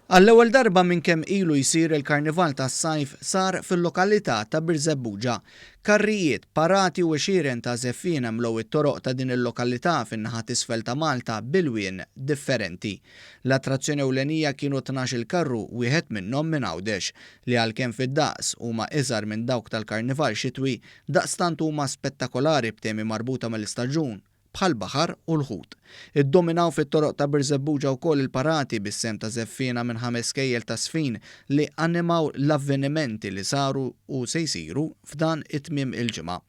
Għall-ewwel darba minn kemm ilu jsir il-Karnival tas-Sajf sar fil-lokalità ta' Birzebbuġa. Karrijiet, parati u xieren ta' żeffien mlew it-toroq ta' din il-lokalità fin-naħa t'isfel ta' Malta bilwien differenti. L-attrazzjoni ewlenija kienu 12 karru wieħed minnhom minn Għawdex li għalkemm fid-daqs huma iżgħar minn dawk tal-Karnival xitwi daqstant huma spettakolari b'temi marbuta mal-istaġun bħal baħar u l-ħut. Iddominaw fit-toroq ta' Birzebbuġa wkoll il-parati bis-sem ta' żeffiena minn 5 kejjel ta' sfin li animaw l-avvenimenti li saru u se jsiru f'dan it-tmiem il-ġimgħa.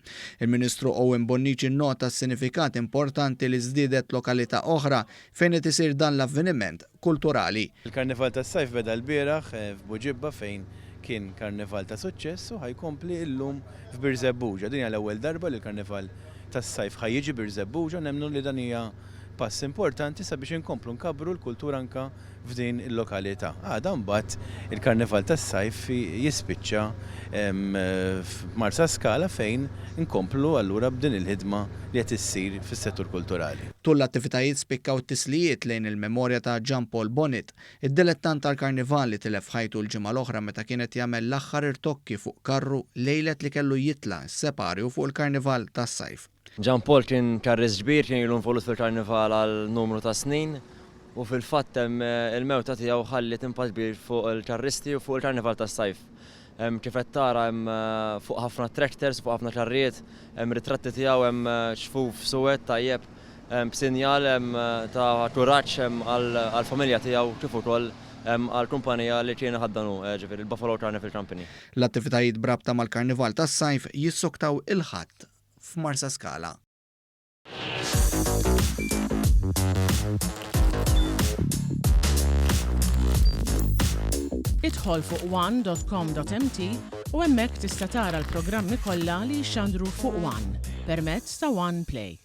Il-Ministru Owen Bonnici nnota s-sinifikat importanti li żdiedet lokalità oħra fejn qed isir dan l-avveniment kulturali. Il-Karnival tas-Sajf beda l-bieraħ f'Buġibba fejn kien karnival ta' suċċess u ħajkompli llum f'Birzebbuġa. Din hija l-ewwel darba li l-Karnival tas-Sajf ħajjiġi Birzebbuġa, nemmnu li dan hija pass importanti sabiex inkomplu nkabru l-kultura anke f'din il-lokalità. Għada mbagħad il-Karnival tas-Sajf jispiċċa f'Marsa Skala fejn inkomplu allura b'din il-ħidma li qed issir fis-settur kulturali. Tul l-attivitajiet spikkaw t-tislijiet lejn il-memorja ta' Jean Paul Bonnet, id-dilettant tal-Karnival li tilef ħajtu l-ġimgħa l-oħra meta kienet jagħmel l-aħħar irtokki fuq karru lejlet li kellu jitla separju fuq il-Karnival tas-Sajf. Jean Paul kien karriż kbir, kien ilu involut fil-Karnival għal numru ta' snin u fil-fatt il-mewta tiegħu ħallit impatt kbir fuq il-karristi u fuq il-Karnival tas-Sajf. Kif qed tara hemm fuq ħafna tractors, fuq ħafna karrijiet, hemm ritratti tiegħu hemm xfuf suwed tajjeb, b'sinjal ta' kuraġġ għall-familja tiegħu kif ukoll għall-kumpanija li kienu ħaddanu ġifieri il-Buffalo Carnival Company. L-attivitajiet brabta mal-Karnival tas-Sajf jissuktaw il-ħadd f'Marsa Skala. Idħol fuq one.com.mt u hemmhekk tista' tara l-programmi kollha li jxandru fuq One permezz ta' One Play.